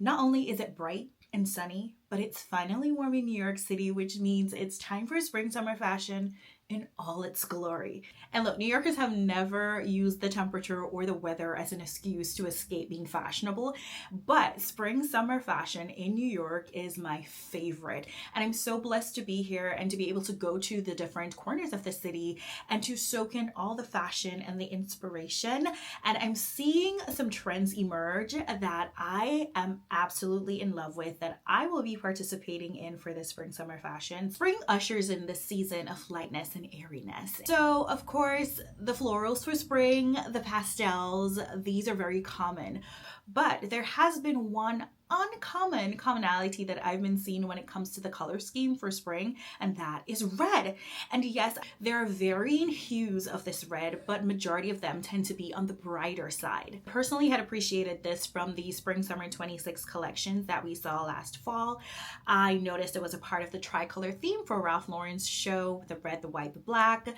Not only is it bright and sunny, but it's finally warm in New York City, which means it's time for spring summer fashion in all its glory. And look, New Yorkers have never used the temperature or the weather as an excuse to escape being fashionable, but spring summer fashion in New York is my favorite. And I'm so blessed to be here and to be able to go to the different corners of the city and to soak in all the fashion and the inspiration. And I'm seeing some trends emerge that I am absolutely in love with, that I will be participating in for the spring summer fashion. Spring ushers in this season of lightness and airiness. So of course, the florals for spring, the pastels, these are very common. But there has been one uncommon commonality that I've been seeing when it comes to the color scheme for spring, and that is red. And yes, there are varying hues of this red, but majority of them tend to be on the brighter side. Personally had appreciated this from the spring summer 26 collections that we saw last fall. I noticed it was a part of the tricolor theme for Ralph Lauren's show, the red, the white, the black.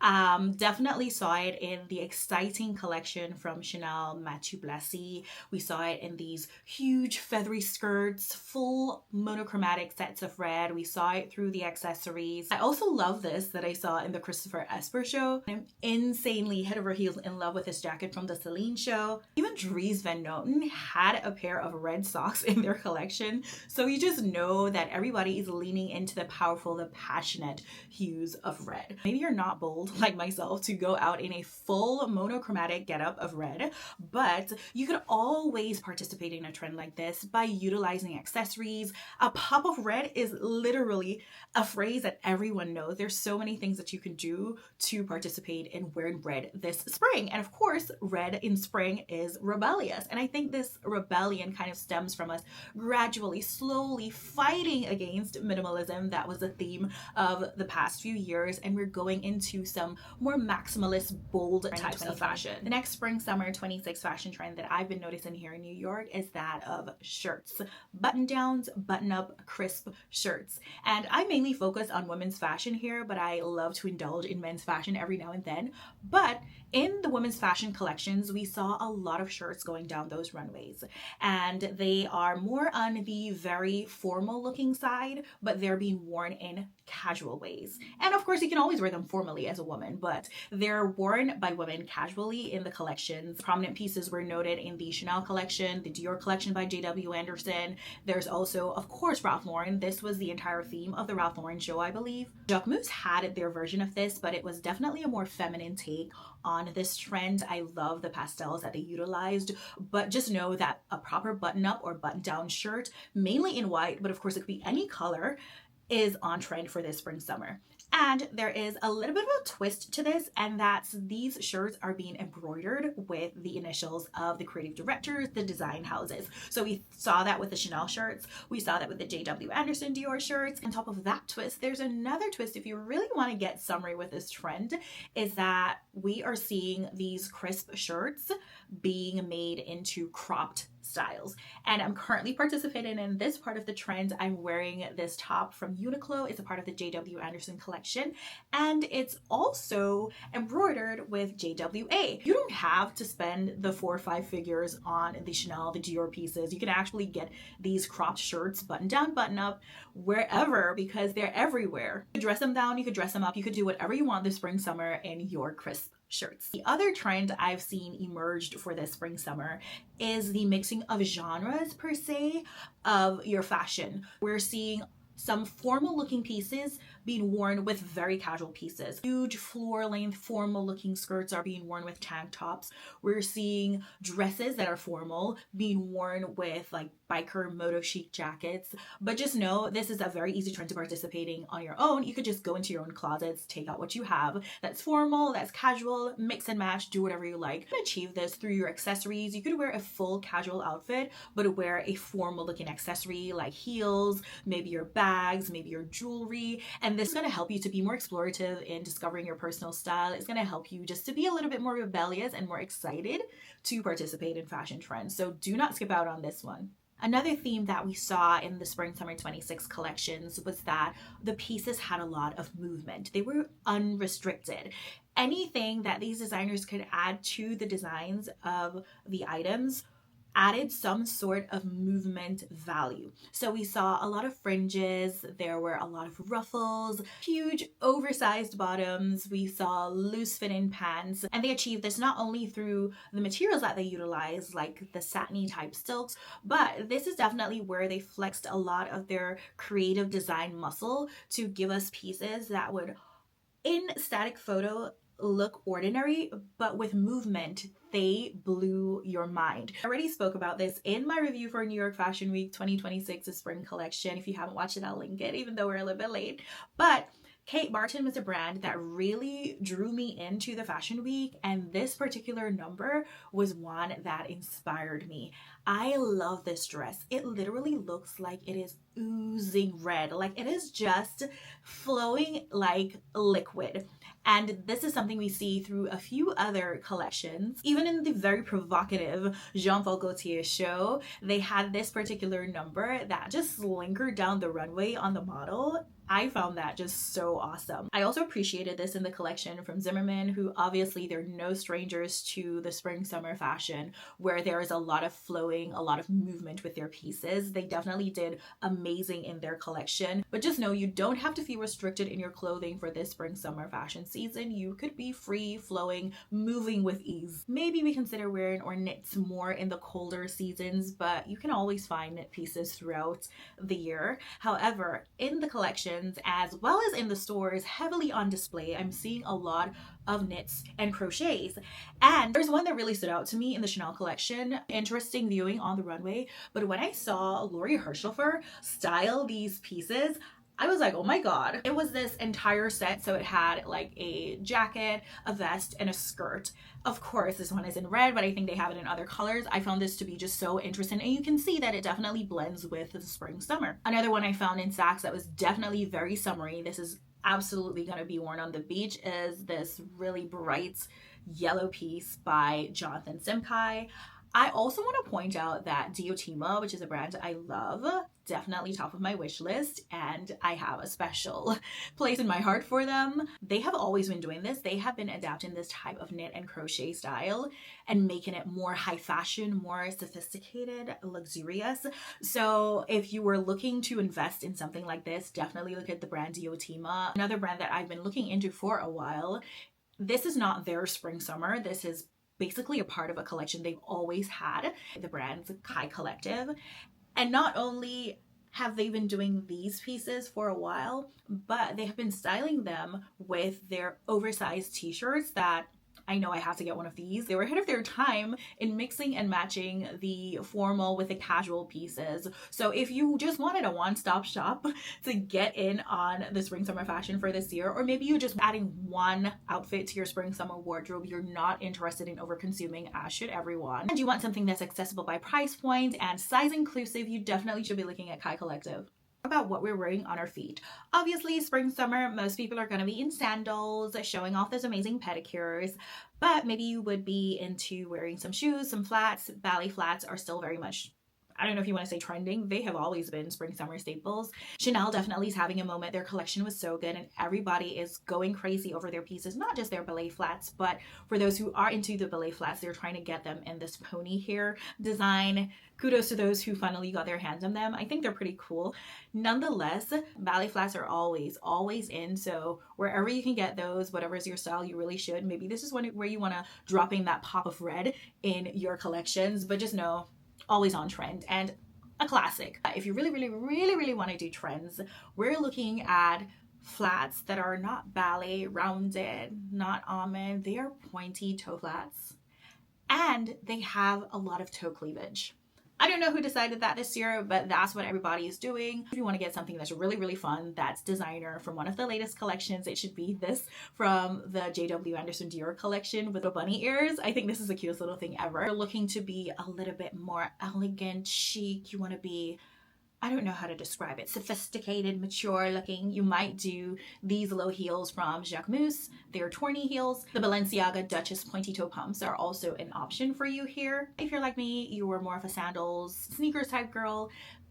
Definitely saw it in the exciting collection from Chanel Mathieu Blasi. We saw it in these huge feathery skirts, full monochromatic sets of red. We saw it through the accessories. I also love this that I saw in the Christopher Esper show. I'm insanely head over heels in love with this jacket from the Celine show. Even Dries Van Noten had a pair of red socks in their collection. So you just know that everybody is leaning into the powerful, the passionate hues of red. Maybe you're not bold like myself to go out in a full monochromatic getup of red, but you could always participate in a trend like this by utilizing accessories. A pop of red is literally a phrase that everyone knows. There's so many things that you can do to participate in wearing red this spring. And of course, red in spring is rebellious. And I think this rebellion kind of stems from us gradually, slowly fighting against minimalism. That was the theme of the past few years. And we're going into some more maximalist, bold types of fashion. The next spring summer 26 fashion trend that I've been noticing here in New York is that of shirts. Button downs, button up, crisp shirts. And I mainly focus on women's fashion here, but I love to indulge in men's fashion every now and then. But in the women's fashion collections, we saw a lot of shirts going down those runways. And they are more on the very formal looking side, but they're being worn in casual ways. And of course, you can always wear them formally as a woman, but they're worn by women casually in the collections. Prominent pieces were noted in the Chanel collection, the Dior collection by J.W. Anderson. There's also, of course, Ralph Lauren. This was the entire theme of the Ralph Lauren show, I believe. Jacquemus had their version of this, but it was definitely a more feminine take on this trend. I love the pastels that they utilized, but just know that a proper button-up or button-down shirt, mainly in white, but of course it could be any color, is on trend for this spring summer. And there is a little bit of a twist to this, and that's these shirts are being embroidered with the initials of the creative directors, the design houses. So we saw that with the Chanel shirts. We saw that with the J.W. Anderson Dior shirts. On top of that twist, there's another twist if you really want to get summary with this trend, is that we are seeing these crisp shirts being made into cropped styles. And I'm currently participating in this part of the trend. I'm wearing this top from Uniqlo. It's a part of the J.W. Anderson collection. And it's also embroidered with JWA. You don't have to spend the 4 or 5 figures on the Chanel, the Dior pieces. You can actually get these cropped shirts, button down, button up, wherever, because they're everywhere. You could dress them down, you could dress them up, you could do whatever you want this spring, summer in your crisp shirts. The other trend I've seen emerged for this spring summer is the mixing of genres per se of your fashion. We're seeing some formal looking pieces being worn with very casual pieces. Huge floor length formal looking skirts are being worn with tank tops. We're seeing dresses that are formal being worn with like biker moto chic jackets. But just know this is a very easy trend to participating on your own. You could just go into your own closets, take out what you have that's formal, that's casual, mix and match, do whatever you like. You can achieve this through your accessories. You could wear a full casual outfit, but wear a formal looking accessory like heels, maybe your bags, maybe your jewelry. And this is going to help you to be more explorative in discovering your personal style. It's going to help you just to be a little bit more rebellious and more excited to participate in fashion trends. So do not skip out on this one. Another theme that we saw in the Spring Summer 26 collections was that the pieces had a lot of movement. They were unrestricted. Anything that these designers could add to the designs of the items added some sort of movement value. So we saw a lot of fringes, there were a lot of ruffles, huge oversized bottoms, we saw loose fitting pants, and they achieved this not only through the materials that they utilized, like the satiny type silks, but this is definitely where they flexed a lot of their creative design muscle to give us pieces that would, in static photo, look ordinary, but with movement, they blew your mind. I already spoke about this in my review for New York Fashion Week 2026, the spring collection. If you haven't watched it, I'll link it, even though we're a little bit late. But Kate Barton was a brand that really drew me into the fashion week, and this particular number was one that inspired me. I love this dress. It literally looks like it is oozing red, like it is just flowing like liquid. And this is something we see through a few other collections. Even in the very provocative Jean Paul Gaultier show, they had this particular number that just lingered down the runway on the model. I found that just so awesome. I also appreciated this in the collection from Zimmermann, who obviously they're no strangers to the spring summer fashion, where there is a lot of flowing, a lot of movement with their pieces. They definitely did amazing in their collection, but just know you don't have to feel restricted in your clothing for this spring summer fashion season. You could be free flowing, moving with ease. Maybe we consider wearing or knits more in the colder seasons, but you can always find knit pieces throughout the year. However, in the collection, as well as in the stores heavily on display, I'm seeing a lot of knits and crochets. And there's one that really stood out to me in the Chanel collection. Interesting viewing on the runway. But when I saw Lori Hirschhofer style these pieces, I was like, oh my God. It was this entire set. So it had like a jacket, a vest, and a skirt. Of course, this one is in red, but I think they have it in other colors. I found this to be just so interesting. And you can see that it definitely blends with the spring summer. Another one I found in Saks that was definitely very summery. This is absolutely going to be worn on the beach, is this really bright yellow piece by Jonathan Simkai. I also want to point out that Diotima, which is a brand I love, definitely top of my wish list, and I have a special place in my heart for them. They have always been doing this. They have been adapting this type of knit and crochet style and making it more high fashion, more sophisticated, luxurious. So if you were looking to invest in something like this, definitely look at the brand Diotima. Another brand that I've been looking into for a while. This is not their spring summer. This is basically a part of a collection they've always had, the brand's Kai Collective. And not only have they been doing these pieces for a while, but they have been styling them with their oversized t-shirts that I know I have to get one of these. They were ahead of their time in mixing and matching the formal with the casual pieces. So if you just wanted a one-stop shop to get in on the spring summer fashion for this year, or maybe you're just adding one outfit to your spring summer wardrobe, you're not interested in over consuming, as should everyone, and you want something that's accessible by price point and size inclusive, you definitely should be looking at Kai Collective. About what we're wearing on our feet. Obviously, spring, summer, most people are going to be in sandals, showing off those amazing pedicures, but maybe you would be into wearing some shoes, some flats. Ballet flats are still very much, I don't know if you want to say trending. They have always been spring summer staples. Chanel definitely is having a moment. Their collection was so good and everybody is going crazy over their pieces, not just their ballet flats, but for those who are into the ballet flats, they're trying to get them in this pony hair design. Kudos to those who finally got their hands on them. I think they're pretty cool. Nonetheless, ballet flats are always in. So wherever you can get those, whatever is your style, you really should. Maybe this is one where you want to drop in that pop of red in your collections, but just know, always on trend and a classic. If you really want to do trends, we're looking at flats that are not ballet, rounded, not almond. They are pointy toe flats and they have a lot of toe cleavage. I don't know who decided that this year, but that's what everybody is doing. If you want to get something that's really fun, that's designer from one of the latest collections, it should be this from the J.W. Anderson Dior collection with the bunny ears. I think this is the cutest little thing ever. You're looking to be a little bit more elegant, chic. You want to be, I don't know how to describe it, sophisticated, mature looking. You might do these low heels from Jacquemus. They're tourney heels. The Balenciaga Duchess pointy toe pumps are also an option for you here. If you're like me, you were more of a sandals, sneakers type girl,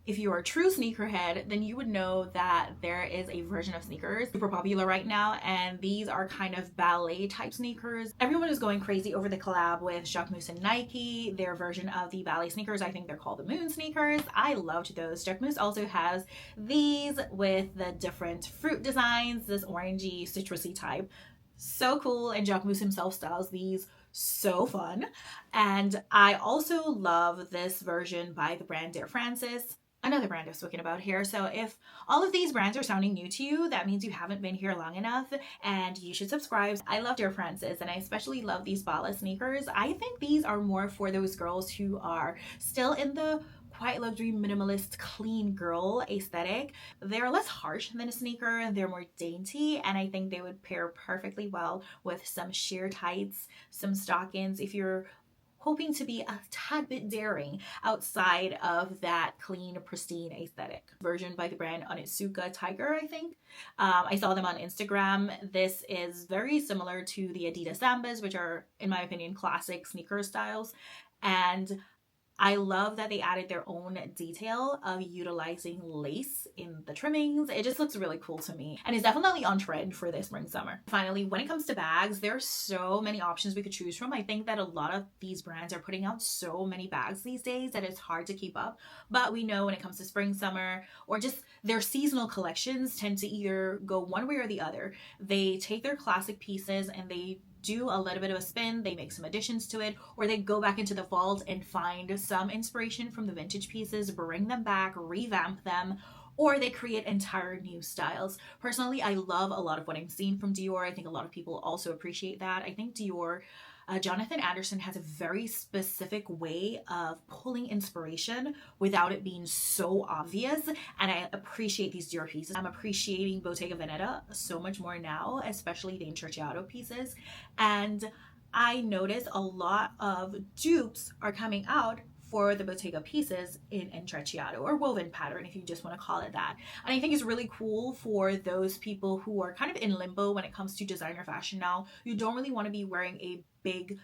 If you are a true sneakerhead, then you would know that there is a version of sneakers super popular right now, and these are kind of ballet type sneakers. Everyone is going crazy over the collab with Jacquemus and Nike, their version of the ballet sneakers. I think they're called the Moon sneakers. I loved those. Jacquemus also has these with the different fruit designs, this orangey, citrusy type. So cool, and Jacquemus himself styles these. So fun. And I also love this version by the brand Dear Francis, another brand I've spoken about here. So if all of these brands are sounding new to you, that means you haven't been here long enough and you should subscribe. I love Dear Francis, and I especially love these Bala sneakers. I think these are more for those girls who are still in the quiet luxury minimalist clean girl aesthetic. They're less harsh than a sneaker, they're more dainty, and I think they would pair perfectly well with some sheer tights, some stockings if you're hoping to be a tad bit daring outside of that clean, pristine aesthetic. Version by the brand Onitsuka Tiger, I think. I saw them on Instagram. This is very similar to the Adidas Sambas, which are, in my opinion, classic sneaker styles. And I love that they added their own detail of utilizing lace in the trimmings. It just looks really cool to me, and it's definitely on trend for this spring summer. Finally, when it comes to bags, there are so many options we could choose from. I think that a lot of these brands are putting out so many bags these days that it's hard to keep up. But we know when it comes to spring, summer, or just their seasonal collections tend to either go one way or the other. They take their classic pieces and they do a little bit of a spin, they make some additions to it, or they go back into the vault and find some inspiration from the vintage pieces, bring them back, revamp them, or they create entire new styles. Personally, I love a lot of what I'm seeing from Dior. I think a lot of people also appreciate that. I think Dior, Jonathan Anderson has a very specific way of pulling inspiration without it being so obvious, and I appreciate these Dior pieces. I'm appreciating Bottega Veneta so much more now, especially the Intrecciato pieces, and I notice a lot of dupes are coming out for the Bottega pieces in Intrecciato, or woven pattern if you just want to call it that. And I think it's really cool for those people who are kind of in limbo when it comes to designer fashion now. You don't really want to be wearing a big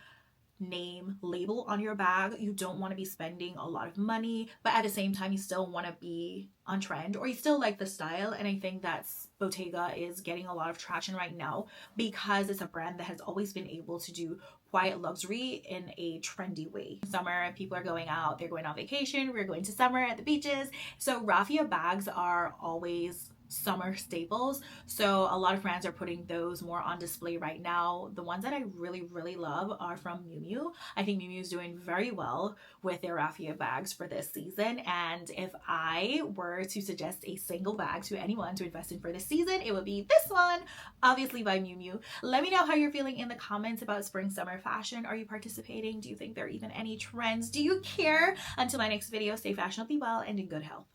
name label on your bag. You don't want to be spending a lot of money, but at the same time you still want to be on trend, or you still like the style. And I think that Bottega is getting a lot of traction right now because it's a brand that has always been able to do quiet luxury in a trendy way. Summer, people are going out, they're going on vacation, we're going to summer at the beaches. So raffia bags are always summer staples, so a lot of brands are putting those more on display right now. The ones that I really love are from Miu Miu. I think Miu Miu is doing very well with their raffia bags for this season, and if I were to suggest a single bag to anyone to invest in for this season, it would be this one, obviously by Miu Miu. Let me know how you're feeling in the comments about spring summer fashion. Are you participating? Do you think there are even any trends? Do you care? Until my next video, stay fashionably well and in good health.